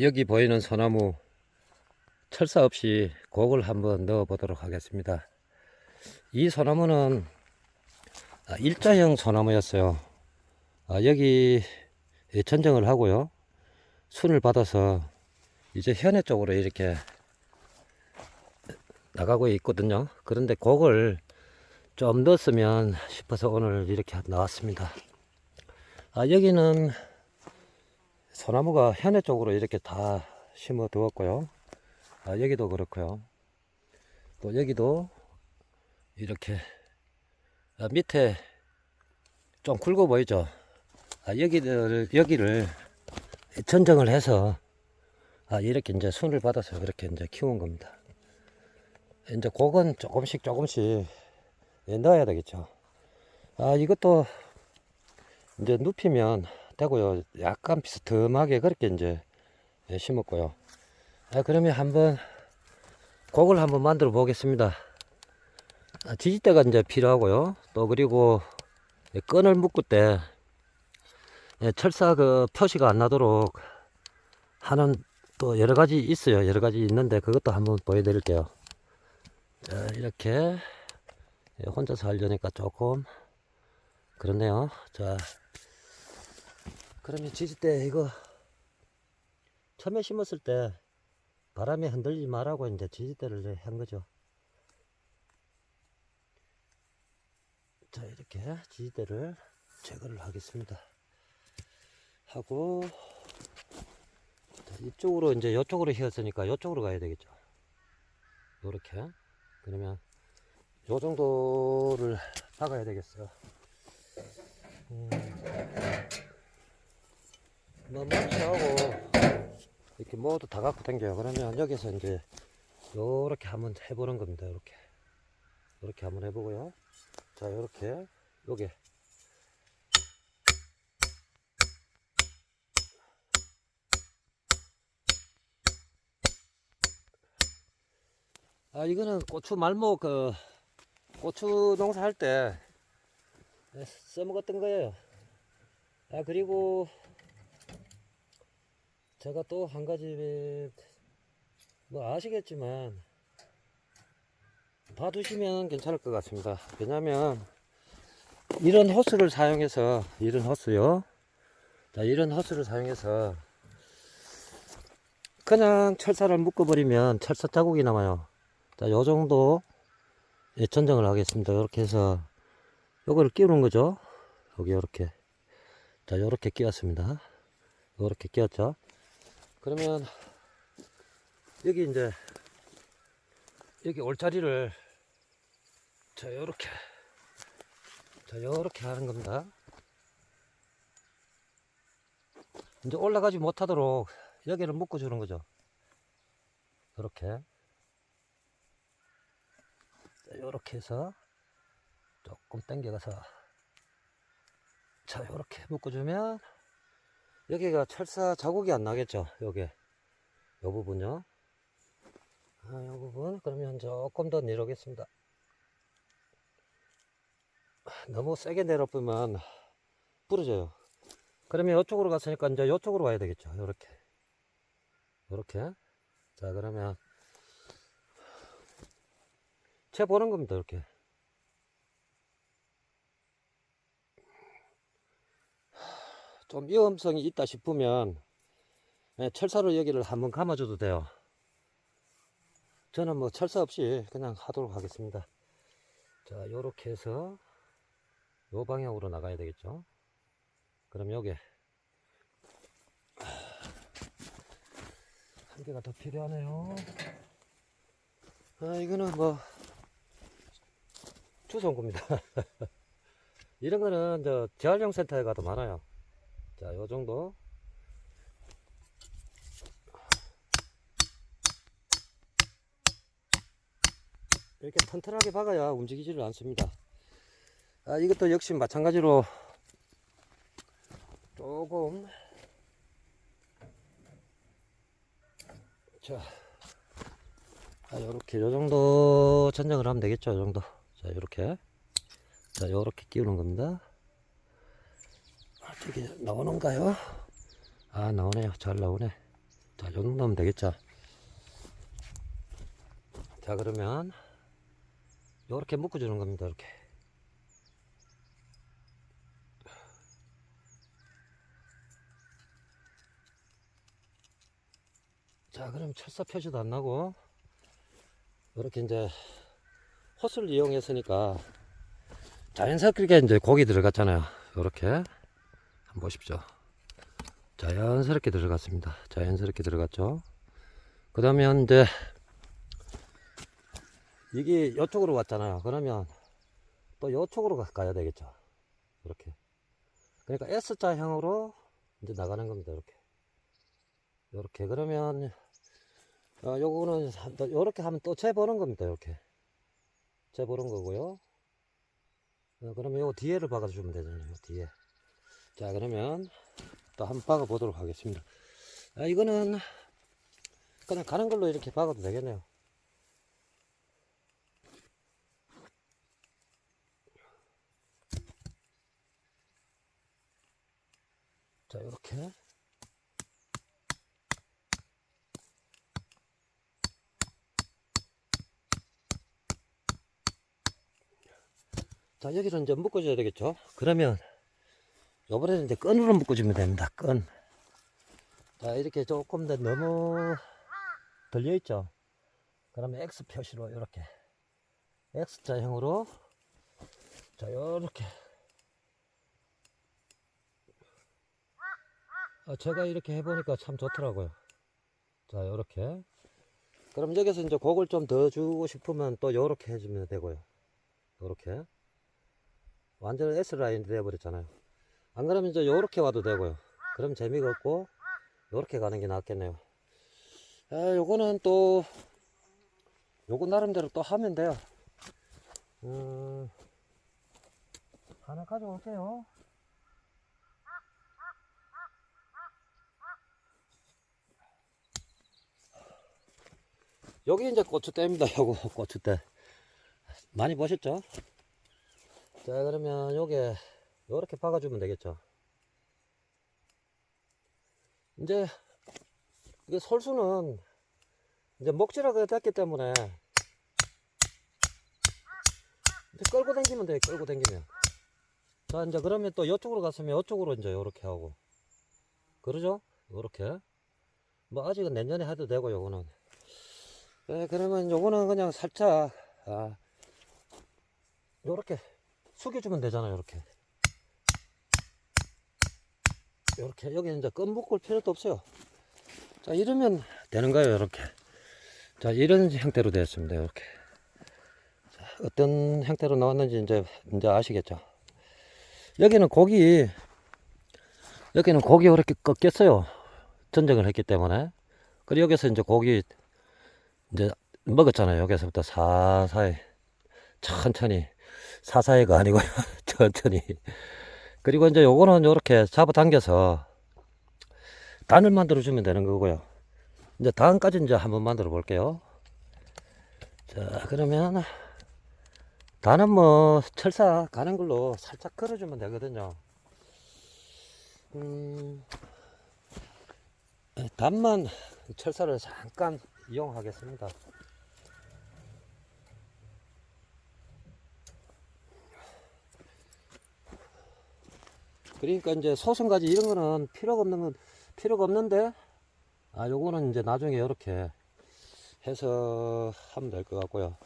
여기 보이는 소나무 철사 없이 곡을 한번 넣어 보도록 하겠습니다. 이 소나무는 일자형 소나무였어요. 여기 전정을 하고요, 순을 받아서 이제 현해 쪽으로 이렇게 나가고 있거든요. 그런데 곡을 좀 넣었으면 싶어서 오늘 이렇게 나왔습니다. 여기는 소나무가 현해 쪽으로 이렇게 다 심어 두었고요. 여기도 그렇고요. 또 여기도 이렇게 밑에 좀 굵어 보이죠? 여기를 전정을 해서 이렇게 이제 순을 받아서 이렇게 이제 키운 겁니다. 이제 곡은 조금씩 넣어야 되겠죠. 이것도 이제 눕히면 되고요. 약간 비스듬하게 그렇게 이제 심었고요. 그러면 한번 곡을 한번 만들어 보겠습니다. 지지대가 이제 필요하고요. 또 그리고 끈을 묶을 때 철사 그 표시가 안 나도록 하는 또 여러 가지 있어요. 여러 가지 있는데 그것도 한번 보여드릴게요. 자, 이렇게 혼자서 하려니까 조금 그렇네요. 자, 그러면 지지대 이거 처음에 심었을 때 바람에 흔들리지 말라고 이제 지지대를 한 거죠. 자, 이렇게 지지대를 제거를 하겠습니다. 하고, 자, 이쪽으로 이제 이쪽으로 휘었으니까 이쪽으로 가야 되겠죠. 요렇게. 그러면 요 정도를 박아야 되겠어요. 뭐 망치하고 이렇게 모두 다 갖고 당겨요. 그러면 여기서 이제 요렇게 한번 해보는 겁니다. 요렇게 한번 해보고요. 자, 요렇게 요게 이거는 고추 말목 고추 농사할 때 써먹었던 거예요. 그리고 제가 또 한 가지 뭐 아시겠지만 봐두시면 괜찮을 것 같습니다. 왜냐면 이런 호스를 사용해서 이런 호스요. 자, 이런 호스를 사용해서 그냥 철사를 묶어버리면 철사 자국이 남아요. 자, 요 정도 전정을 하겠습니다. 이렇게 해서 요거를 끼우는 거죠. 여기 요렇게. 자, 요렇게 끼웠습니다. 요렇게 끼웠죠. 그러면 여기 이제 여기 올자리를 자, 요렇게 하는 겁니다. 이제 올라가지 못하도록 여기를 묶어 주는 거죠. 요렇게. 자, 요렇게 해서 조금 당겨가서 자, 요렇게 묶어주면 여기가 철사 자국이 안 나겠죠. 요게 요 부분요. 요 부분. 그러면 조금 더 내려오겠습니다. 너무 세게 내려보면 부러져요. 그러면 이쪽으로 갔으니까 이제 이쪽으로 와야 되겠죠. 요렇게. 자, 그러면 채 보는 겁니다. 이렇게. 좀 위험성이 있다 싶으면 철사로 여기를 한번 감아줘도 돼요. 저는 뭐 철사 없이 그냥 하도록 하겠습니다. 자, 요렇게 해서 요 방향으로 나가야 되겠죠. 그럼 요게 한 개가 더 필요하네요. 이거는 뭐 주워온 겁니다. 이런 거는 저 재활용 센터에 가도 많아요. 자, 요 정도. 이렇게 튼튼하게 박아야 움직이지를 않습니다. 이것도 역시 마찬가지로 조금 자, 요렇게 요 정도 전정을 하면 되겠죠. 요 정도. 자, 요렇게. 자, 요렇게 끼우는 겁니다. 저기 나오는가요? 나오네요. 잘 나오네. 자, 요 정도 하면 되겠죠. 자, 그러면 요렇게 묶어주는 겁니다. 이렇게. 자, 그럼 철사 표시도 안 나고 이렇게 이제 호스를 이용했으니까 자연스럽게 이제 고기 들어갔잖아요. 이렇게 한번 보십시오. 자연스럽게 들어갔습니다. 자연스럽게 들어갔죠. 그 다음에 이제 이게 이쪽으로 왔잖아요. 그러면 또 이쪽으로 가야 되겠죠. 이렇게. 그러니까 S자형으로 이제 나가는 겁니다. 이렇게. 이렇게. 그러면 요거는 이렇게 하면 또 재보는 겁니다. 이렇게. 재보는 거고요. 그러면 요 뒤에를 박아주면 되잖아요. 요 뒤에. 자, 그러면 또 한번 박아 보도록 하겠습니다. 이거는 그냥 가는 걸로 이렇게 박아도 되겠네요. 자, 이렇게. 자, 여기서 이제 묶어줘야 되겠죠. 그러면 요번에는 이제 끈으로 묶어주면 됩니다. 끈. 자, 이렇게 조금 더 너무 들려있죠. 그러면 X 표시로 이렇게 X자형으로, 자, 요렇게. 제가 이렇게 해보니까 참 좋더라고요. 자, 요렇게. 그럼 여기서 이제 곡을 좀 더 주고 싶으면 또 요렇게 해주면 되고요. 요렇게. 완전 S라인이 되어버렸잖아요. 안 그러면 이제 요렇게 와도 되고요. 그럼 재미가 없고 요렇게 가는 게 낫겠네요. 요거는 또 요거 나름대로 또 하면 돼요. 하나 가져올게요. 여기 이제 고추대입니다. 요거 고추대 많이 보셨죠? 자, 그러면 요게 요렇게 박아주면 되겠죠. 이제 이게 솔수는 이제 목질하게 됐기 때문에 이제 끌고 당기면 돼요. 끌고 당기면. 자, 이제 그러면 또 이쪽으로 갔으면 이쪽으로 이제 요렇게 하고, 그러죠? 요렇게. 뭐 아직은 내년에 해도 되고, 요거는. 그러면 요거는 그냥 살짝 요렇게 숙여주면 되잖아요. 요렇게. 요렇게. 여기 이제 끈 묶을 필요도 없어요. 자, 이러면 되는 거예요. 요렇게. 자, 이런 형태로 되었습니다. 이렇게. 자, 어떤 형태로 나왔는지 이제 아시겠죠? 여기는 고기 이렇게 꺾였어요. 전쟁을 했기 때문에. 그리고 여기서 이제 고기 이제 먹었잖아요. 여기서부터 사사히, 천천히. 사사히가 아니고요. 천천히. 그리고 이제 요거는 요렇게 잡아당겨서 단을 만들어주면 되는 거고요. 이제 다음까지 이제 한번 만들어 볼게요. 자, 그러면 단은 뭐 철사 가는 걸로 살짝 걸어주면 되거든요. 단만 철사를 잠깐 이용하겠습니다. 그러니까 이제 소선가지 이런 거는 필요가 없는데, 요거는 이제 나중에 이렇게 해서 하면 될 것 같고요.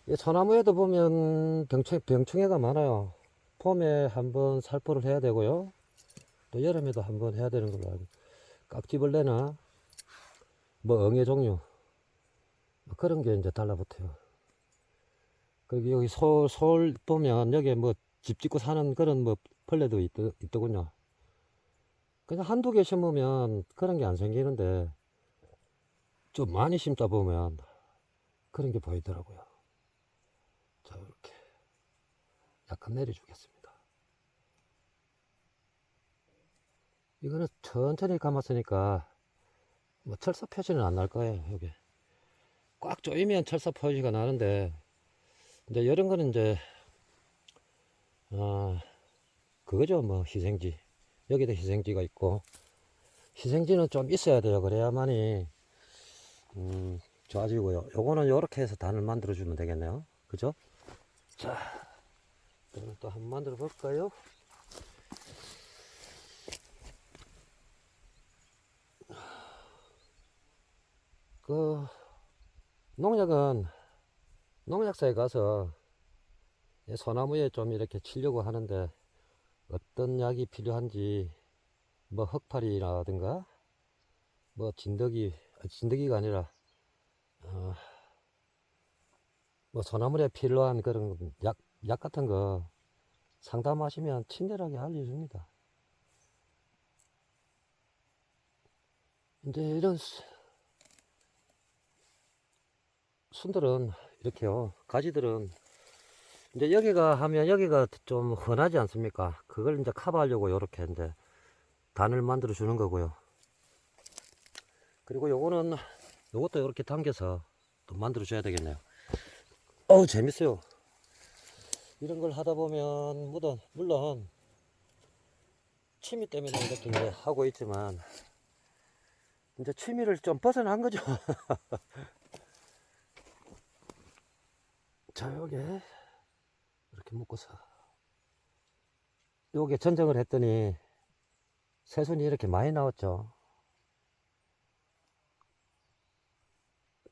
이 소나무에도 보면 병충해가 많아요. 봄에 한번 살포를 해야 되고요. 또 여름에도 한번 해야 되는 걸로 알고, 깍지벌레나 뭐 엉애 종류 뭐 그런 게 이제 달라붙어요. 그리고 여기 솔 보면 여기에 뭐 집 짓고 사는 그런 뭐 벌레도 있더군요. 그냥 한두 개 심으면 그런 게 안 생기는데 좀 많이 심다 보면 그런 게 보이더라고요. 자, 이렇게 약간 내려주겠습니다. 이거는 천천히 감았으니까 뭐 철사 표시는 안 날 거예요. 여기 꽉 조이면 철사 표시가 나는데, 이제 이런 거는 이제 그거죠. 뭐 희생지, 여기도 희생지가 있고, 희생지는 좀 있어야 돼요. 그래야만이 좋아지고요. 요거는 요렇게 해서 단을 만들어 주면 되겠네요. 그죠? 자, 그럼 또 한번 만들어 볼까요? 그 농약은 농약사에 가서 소나무에 좀 이렇게 치려고 하는데 어떤 약이 필요한지 뭐 흑파리라든가 뭐 진드기가 아니라 뭐 소나무에 필요한 그런 약 같은 거 상담하시면 친절하게 알려줍니다. 이제 이런 순들은 이렇게요. 가지들은 이제 여기가 하면 여기가 좀 흔하지 않습니까? 그걸 이제 커버하려고 이렇게 이제 단을 만들어 주는 거고요. 그리고 요것도 이렇게 당겨서 또 만들어 줘야 되겠네요. 재밌어요. 이런 걸 하다 보면 물론 취미 때문에 이렇게 이제 하고 있지만 이제 취미를 좀 벗어난 거죠. 자, 요게 이렇게 묶어서 요게 전정을 했더니 새순이 이렇게 많이 나왔죠.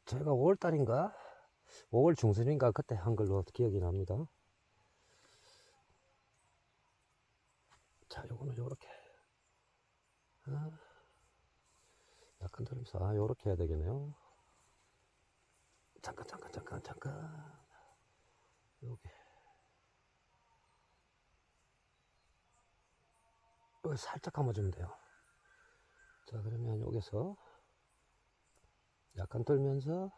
제가 5월달인가 5월 중순인가 그때 한 걸로 기억이 납니다. 자, 요거는 요렇게 약간 들면서 요렇게 해야 되겠네요. 잠깐 요게 여기 살짝 감아주면 돼요. 자, 그러면 여기서 약간 들면서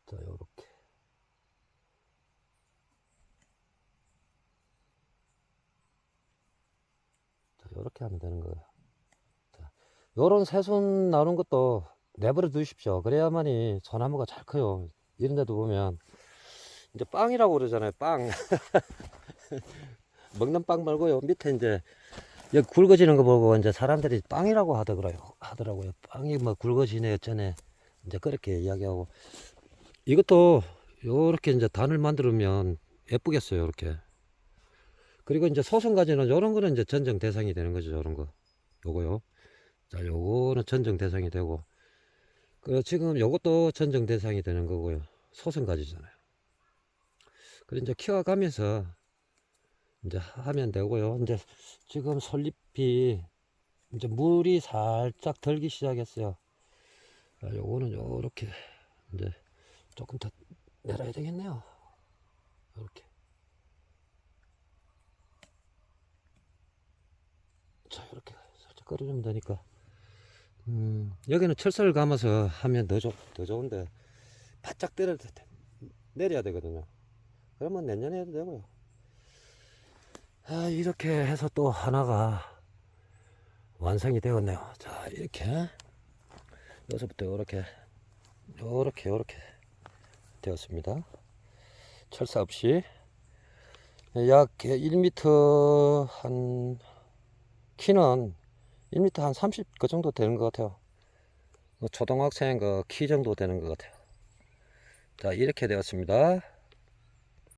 자, 요렇게 자, 요렇게 하면 되는 거예요. 자, 요런 새순 나오는 것도 내버려 두십시오. 그래야만이 소나무가 잘 커요. 이런 데도 보면 이제 빵이라고 그러잖아요. 빵. 먹는 빵 말고요. 밑에 이제 여기 굵어지는 거 보고 이제 사람들이 빵이라고 하더라고요. 빵이 뭐 굵어지네 어쩌네 이제 그렇게 이야기하고, 이것도 요렇게 이제 단을 만들면 예쁘겠어요. 이렇게. 그리고 이제 소선가지는 요런 거는 이제 전정 대상이 되는 거죠. 요런 거 요거요. 자, 요거는 전정 대상이 되고, 그 지금 요것도 전정 대상이 되는 거고요. 소선가지잖아요. 그리고 이제 키워가면서 이제 하면 되고요. 이제 지금 솔잎이 이제 물이 살짝 들기 시작했어요. 요거는 요렇게 이제 조금 더 내려야 되겠네요. 이렇게. 자, 이렇게 살짝 끌어주면 되니까. 여기는 철사를 감아서 하면 더 좋은데 바짝 내려야 되거든요. 그러면 내년에 해도 되고요. 이렇게 해서 또 하나가 완성이 되었네요. 자, 이렇게 여기서부터 요렇게 되었습니다. 철사 없이 약 1m 키는 1m 한 30 그 정도 되는 것 같아요. 초등학생 그 키 정도 되는 것 같아요. 자, 이렇게 되었습니다.